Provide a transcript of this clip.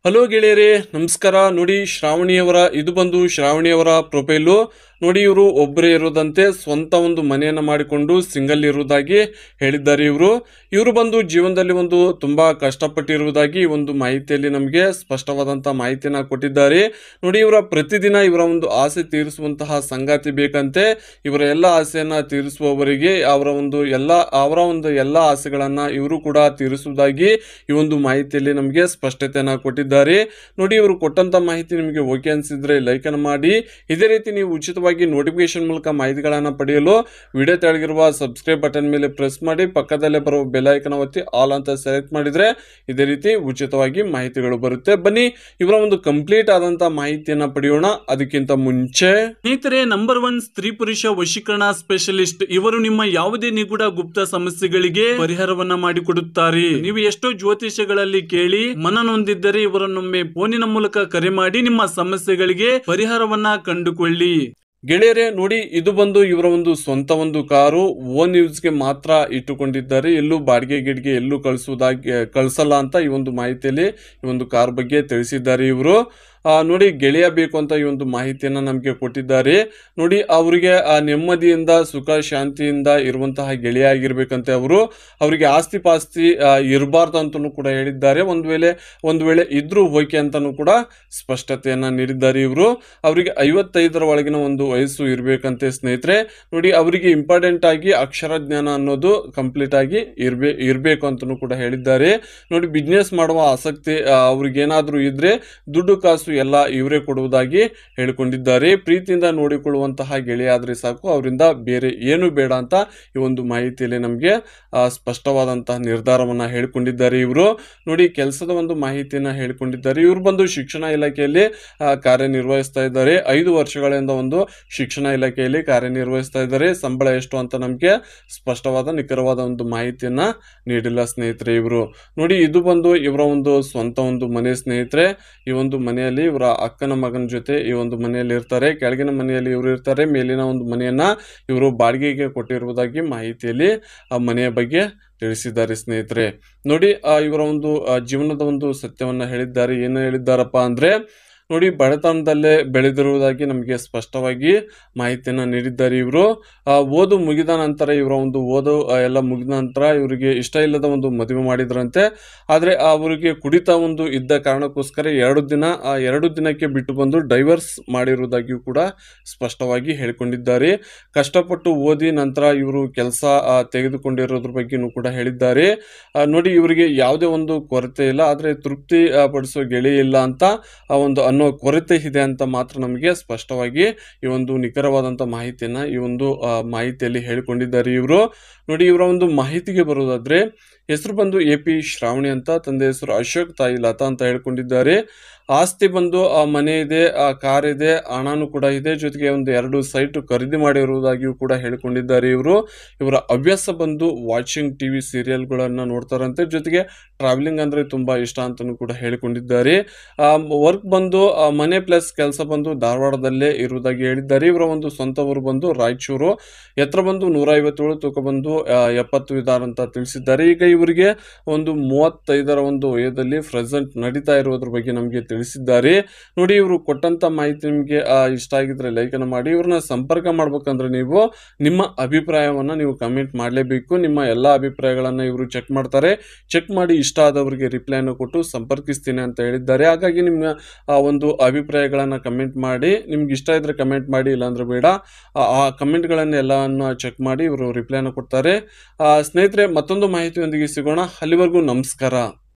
Hello ಗೆಳೆಯರೇ, ನಮಸ್ಕಾರ. ನೋಡಿ, ಶ್ರಾವಣಿಯವರ ಇದು ಬಂದು ಶ್ರಾವಣಿಯವರ ಪ್ರೊಫೈಲು. ನೋಡಿ, ಇವರು ಒಬ್ಬರೇ ಇರೋದಂತೆ, ಸ್ವಂತ ಒಂದು ಮನೆಯನ್ನು ಮಾಡಿಕೊಂಡು ಸಿಂಗಲ್ ಇರುವುದಾಗಿ ಹೇಳಿದ್ದಾರೆ. ಇವರು ಬಂದು ಜೀವನದಲ್ಲಿ ಒಂದು ತುಂಬಾ ಕಷ್ಟಪಟ್ಟಿರುವುದಾಗಿ ಈ ಒಂದು ಮಾಹಿತಿಯಲ್ಲಿ ನಮಗೆ ಸ್ಪಷ್ಟವಾದಂಥ ಮಾಹಿತಿಯನ್ನು ಕೊಟ್ಟಿದ್ದಾರೆ. ನೋಡಿ, ಇವರ ಪ್ರತಿದಿನ ಇವರ ಒಂದು ಆಸೆ ತೀರಿಸುವಂತಹ ಸಂಗಾತಿ ಬೇಕಂತೆ. ಇವರ ಎಲ್ಲ ಆಸೆಯನ್ನ ತೀರಿಸುವವರಿಗೆ ಅವರ ಒಂದು ಎಲ್ಲ ಆಸೆಗಳನ್ನ ಇವರು ಕೂಡ ತೀರಿಸುವುದಾಗಿ ಈ ಒಂದು ಮಾಹಿತಿಯಲ್ಲಿ ನಮಗೆ ಸ್ಪಷ್ಟತೆಯನ್ನ ಕೊಟ್ಟಿದ್ದಾರೆ. ನೋಡಿ, ಇವರು ಕೊಟ್ಟಂತ ಮಾಹಿತಿ ನಿಮಗೆ ಓಕೆ ಅನ್ಸಿದ್ರೆ ಲೈಕ್ ಅನ್ನು ಮಾಡಿ. ಇದೇ ರೀತಿ ನೀವು ಉಚಿತವಾಗಿ ನೋಟಿಫಿಕೇಶನ್ ಮೂಲಕ ಮಾಹಿತಿಗಳನ್ನು ಪಡೆಯಲು ವಿಡಿಯೋ ತೆಳಗಿರುವ ಸಬ್ಸ್ಕ್ರೈಬ್ ಬಟನ್ ಮೇಲೆ ಪ್ರೆಸ್ ಮಾಡಿ, ಪಕ್ಕದಲ್ಲೇ ಬರುವ ಬೆಲ್ ಐಕಾನ್ ಒತ್ತಿ ಆಲ್ ಅಂತ ಸೆಲೆಕ್ಟ್ ಮಾಡಿದ್ರೆ ಇದೇ ರೀತಿ ಉಚಿತವಾಗಿ ಮಾಹಿತಿಗಳು ಬರುತ್ತೆ. ಬನ್ನಿ ಇವರ ಒಂದು ಕಂಪ್ಲೀಟ್ ಆದಂತ ಮಾಹಿತಿಯನ್ನ ಪಡೆಯೋಣ. ಅದಕ್ಕಿಂತ ಮುಂಚೆ ಸ್ನೇಹಿತರೆ, ನಂಬರ್ 1 ಸ್ತ್ರೀ ಪುರುಷ ವಶೀಕರಣ ಸ್ಪೆಷಲಿಸ್ಟ್. ಇವರು ನಿಮ್ಮ ಯಾವುದೇ ನಿಗೂಢ ಗುಪ್ತ ಸಮಸ್ಯೆಗಳಿಗೆ ಪರಿಹಾರವನ್ನ ಮಾಡಿಕೊಡುತ್ತಾರೆ. ನೀವು ಎಷ್ಟೋ ಜ್ಯೋತಿಷ್ಯಗಳಲ್ಲಿ ಕೇಳಿ ಮನನೊಂದಿದ್ದರೆ ಇವರನ್ನೊಮ್ಮೆ ಫೋನಿನ ಮೂಲಕ ಕರೆ ಮಾಡಿ ನಿಮ್ಮ ಸಮಸ್ಯೆಗಳಿಗೆ ಪರಿಹಾರವನ್ನ ಕಂಡುಕೊಳ್ಳಿ. ಗೆಳೆಯರೇ, ನೋಡಿ, ಇದು ಬಂದು ಇವರ ಒಂದು ಸ್ವಂತ ಒಂದು ಕಾರು, ಓನ್ ಯೂಸ್ಗೆ ಮಾತ್ರ ಇಟ್ಟುಕೊಂಡಿದ್ದಾರೆ. ಎಲ್ಲೂ ಬಾಡಿಗೆ ಗಿಡಿಗೆ ಎಲ್ಲೂ ಕಳಿಸಲ್ಲ ಅಂತ ಈ ಒಂದು ಮಾಹಿತಿಯಲ್ಲಿ ಈ ಒಂದು ಕಾರ್ ಬಗ್ಗೆ ತಿಳಿಸಿದ್ದಾರೆ ಇವರು. ನೋಡಿ, ಗೆಳೆಯ ಬೇಕು ಅಂತ ಈ ಒಂದು ಮಾಹಿತಿಯನ್ನ ನಮಗೆ ಕೊಟ್ಟಿದ್ದಾರೆ. ನೋಡಿ, ಅವರಿಗೆ ನೆಮ್ಮದಿಯಿಂದ ಸುಖ ಶಾಂತಿಯಿಂದ ಇರುವಂತಹ ಗೆಳೆಯ ಆಗಿರ್ಬೇಕಂತೆ. ಅವರಿಗೆ ಆಸ್ತಿ ಪಾಸ್ತಿ ಇರಬಾರ್ದು ಅಂತಲೂ ಕೂಡ ಹೇಳಿದ್ದಾರೆ. ಒಂದು ವೇಳೆ ಇದ್ರೂ ಹೋಯ್ಕೆ ಅಂತಾನೂ ಕೂಡ ಸ್ಪಷ್ಟತೆಯನ್ನ ನೀಡಿದ್ದಾರೆ ಇವರು. ಅವರಿಗೆ 55ರ ಒಳಗಿನ ಒಂದು ವಯಸ್ಸು ಇರಬೇಕಂತೆ ಸ್ನೇಹಿತರೆ. ನೋಡಿ, ಅವರಿಗೆ ಇಂಪಾರ್ಟೆಂಟ್ ಆಗಿ ಅಕ್ಷರ ಜ್ಞಾನ ಅನ್ನೋದು ಕಂಪ್ಲೀಟ್ ಆಗಿ ಇರಬೇಕು ಅಂತಲೂ ಕೂಡ ಹೇಳಿದ್ದಾರೆ. ನೋಡಿ, ಬಿಸ್ನೆಸ್ ಮಾಡುವ ಆಸಕ್ತಿ ಅವ್ರಿಗೇನಾದ್ರೂ ಇದ್ರೆ ದುಡ್ಡು ಕಾಸು ಎಲ್ಲ ಇವರೇ ಕೊಡುವುದಾಗಿ ಹೇಳಿಕೊಂಡಿದ್ದಾರೆ. ಪ್ರೀತಿಯಿಂದ ನೋಡಿಕೊಳ್ಳುವಂತಹ ಗೆಳೆಯ ಆದ್ರೆ ಸಾಕು, ಅವರಿಂದ ಬೇರೆ ಏನು ಬೇಡ ಅಂತ ಈ ಒಂದು ಮಾಹಿತಿಯಲ್ಲಿ ನಮಗೆ ಸ್ಪಷ್ಟವಾದಂತಹ ನಿರ್ಧಾರವನ್ನ ಹೇಳಿಕೊಂಡಿದ್ದಾರೆ ಇವರು. ನೋಡಿ, ಕೆಲಸದ ಒಂದು ಮಾಹಿತಿಯನ್ನ ಹೇಳಿಕೊಂಡಿದ್ದಾರೆ. ಇವರು ಬಂದು ಶಿಕ್ಷಣ ಇಲಾಖೆಯಲ್ಲಿ ಕಾರ್ಯನಿರ್ವಹಿಸ್ತಾ ಇದ್ದಾರೆ. 5 ವರ್ಷಗಳಿಂದ ಒಂದು ಶಿಕ್ಷಣ ಇಲಾಖೆಯಲ್ಲಿ ಕಾರ್ಯನಿರ್ವಹಿಸ್ತಾ ಇದ್ದಾರೆ. ಸಂಬಳ ಎಷ್ಟು ಅಂತ ನಮಗೆ ಸ್ಪಷ್ಟವಾದ ನಿಖರವಾದ ಒಂದು ಮಾಹಿತಿಯನ್ನ ನೀಡಿಲ್ಲ ಸ್ನೇಹಿತರೆ ಇವರು. ನೋಡಿ, ಇದು ಬಂದು ಇವರ ಒಂದು ಸ್ವಂತ ಒಂದು ಮನೆ ಸ್ನೇಹಿತರೆ. ಈ ಒಂದು ಮನೆಯಲ್ಲಿ ಇವರ ಅಕ್ಕನ ಮಗನ ಜೊತೆ ಈ ಒಂದು ಮನೆಯಲ್ಲಿ ಇರ್ತಾರೆ. ಕೆಳಗಿನ ಮನೆಯಲ್ಲಿ ಇವರು ಇರ್ತಾರೆ. ಮೇಲಿನ ಒಂದು ಮನೆಯನ್ನ ಇವರು ಬಾಡಿಗೆಗೆ ಕೊಟ್ಟಿರುವುದಾಗಿ ಮಾಹಿತಿಯಲ್ಲಿ ಆ ಮನೆಯ ಬಗ್ಗೆ ತಿಳಿಸಿದ್ದಾರೆ ಸ್ನೇಹಿತರೆ. ನೋಡಿ, ಇವರ ಒಂದು ಜೀವನದ ಒಂದು ಸತ್ಯವನ್ನ ಹೇಳಿದ್ದಾರೆ. ಏನು ಹೇಳಿದ್ದಾರಪ್ಪ ಅಂದ್ರೆ, ನೋಡಿ, ಬಡತನದಲ್ಲೇ ಬೆಳೆದಿರುವುದಾಗಿ ನಮಗೆ ಸ್ಪಷ್ಟವಾಗಿ ಮಾಹಿತಿಯನ್ನು ನೀಡಿದ್ದಾರೆ ಇವರು. ಓದು ಮುಗಿದ ನಂತರ ಇವರ ಒಂದು ಎಲ್ಲ ಮುಗಿದ ನಂತರ ಇವರಿಗೆ ಇಷ್ಟ ಇಲ್ಲದ ಒಂದು ಮದುವೆ ಮಾಡಿದ್ರಂತೆ. ಆದರೆ ಅವರಿಗೆ ಕುಡಿತ ಒಂದು ಇದ್ದ ಕಾರಣಕ್ಕೋಸ್ಕರ 2 ದಿನಕ್ಕೆ ಬಿಟ್ಟು ಬಂದು ಡೈವರ್ಸ್ ಮಾಡಿರುವುದಾಗಿಯೂ ಕೂಡ ಸ್ಪಷ್ಟವಾಗಿ ಹೇಳಿಕೊಂಡಿದ್ದಾರೆ. ಕಷ್ಟಪಟ್ಟು ಓದಿ ನಂತರ ಇವರು ಕೆಲಸ ತೆಗೆದುಕೊಂಡಿರೋದ್ರ ಬಗ್ಗೆನೂ ಕೂಡ ಹೇಳಿದ್ದಾರೆ. ನೋಡಿ, ಇವರಿಗೆ ಯಾವುದೇ ಒಂದು ಕೊರತೆ ಇಲ್ಲ, ಆದರೆ ತೃಪ್ತಿ ಪಡಿಸೋ ಗೆಳೆಯ ಇಲ್ಲ ಅಂತ ಅನ್ನೋ ಕೊರತೆ ಇದೆ ಅಂತ ಮಾತ್ರ ನಮಗೆ ಸ್ಪಷ್ಟವಾಗಿ ಈ ಒಂದು ನಿಖರವಾದಂಥ ಮಾಹಿತಿಯನ್ನ ಈ ಒಂದು ಮಾಹಿತಿಯಲ್ಲಿ ಹೇಳಿಕೊಂಡಿದ್ದಾರೆ ಇವರು. ನೋಡಿ, ಇವರ ಒಂದು ಮಾಹಿತಿಗೆ ಬರೋದಾದ್ರೆ, ಹೆಸರು ಬಂದು AP ಶ್ರಾವಣಿ ಅಂತ, ತಂದೆ ಹೆಸರು ಅಶೋಕ್, ತಾಯಿ ಲತಾ ಅಂತ ಹೇಳ್ಕೊಂಡಿದ್ದಾರೆ. ಆಸ್ತಿ ಬಂದು ಮನೆ ಇದೆ, ಕಾರ್ ಇದೆ, ಹಣನೂ ಕೂಡ ಇದೆ, ಜೊತೆಗೆ ಒಂದು 2 ಸೈಟ್ ಖರೀದಿ ಮಾಡಿರುವುದಾಗಿಯೂ ಕೂಡ ಹೇಳಿಕೊಂಡಿದ್ದಾರೆ ಇವರು. ಇವರ ಹವ್ಯಾಸ ಬಂದು ವಾಚಿಂಗ್ TV ಸೀರಿಯಲ್ಗಳನ್ನು ನೋಡ್ತಾರಂತೆ. ಜೊತೆಗೆ ಟ್ರಾವೆಲಿಂಗ್ ಅಂದ್ರೆ ತುಂಬಾ ಇಷ್ಟ ಅಂತಲೂ ಕೂಡ ಹೇಳಿಕೊಂಡಿದ್ದಾರೆ. ವರ್ಕ್ ಬಂದು ಮನೆ ಪ್ಲಸ್ ಕೆಲಸ ಬಂದು ಧಾರವಾಡದಲ್ಲೇ ಇರುವುದಾಗಿ ಹೇಳಿದ್ದಾರೆ. ಇವರ ಒಂದು ಸ್ವಂತ ಊರು ಬಂದು ರಾಯಚೂರು. ಎತ್ತರ ಬಂದು 157, ತೂಕ ಬಂದು 70 ಇದ್ದಾರೆ ಅಂತ ತಿಳಿಸಿದ್ದಾರೆ. ಈಗ ಇವರಿಗೆ ಒಂದು 35ರ ಒಂದು ವಯದಲ್ಲಿ ಪ್ರೆಸೆಂಟ್ ನಡೀತಾ ಇರುವುದ್ರ ಬಗ್ಗೆ ನಮಗೆ ತಿಳಿಸಿದ್ದಾರೆ. ನೋಡಿ, ಇವರು ಕೊಟ್ಟಂತ ಮಾಹಿತಿ ನಿಮಗೆ ಇಷ್ಟ ಆಗಿದ್ರೆ ಲೈಕ್ ಅನ್ನು ಮಾಡಿ. ಇವ್ರನ್ನ ಸಂಪರ್ಕ ಮಾಡ್ಬೇಕಂದ್ರೆ ನೀವು ನಿಮ್ಮ ಅಭಿಪ್ರಾಯವನ್ನ ನೀವು ಕಮೆಂಟ್ ಮಾಡಲೇಬೇಕು. ನಿಮ್ಮ ಎಲ್ಲಾ ಅಭಿಪ್ರಾಯಗಳನ್ನ ಇವರು ಚೆಕ್ ಮಾಡ್ತಾರೆ. ಚೆಕ್ ಮಾಡಿ ಇಷ್ಟ ಆದವರಿಗೆ ರಿಪ್ಲೈನ ಕೊಟ್ಟು ಸಂಪರ್ಕಿಸ್ತೀನಿ ಅಂತ ಹೇಳಿದ್ದಾರೆ. ಹಾಗಾಗಿ ನಿಮ್ಮ ಒಂದು ಅಭಿಪ್ರಾಯಗಳನ್ನ ಕಮೆಂಟ್ ಮಾಡಿ. ನಿಮ್ಗೆ ಇಷ್ಟ ಇದ್ರೆ ಕಮೆಂಟ್ ಮಾಡಿ, ಇಲ್ಲಾಂದ್ರೆ ಬೇಡ. ಆ ಕಮೆಂಟ್ಗಳನ್ನ ಎಲ್ಲವನ್ನು ಚೆಕ್ ಮಾಡಿ ಇವರು ರಿಪ್ಲೈನ ಕೊಡ್ತಾರೆ. ಸ್ನೇಹಿತರೆ, ಮತ್ತೊಂದು ಮಾಹಿತಿಯೊಂದಿಗೆ ಸಿಗೋಣ. ಅಲ್ಲಿವರೆಗೂ ನಮಸ್ಕಾರ.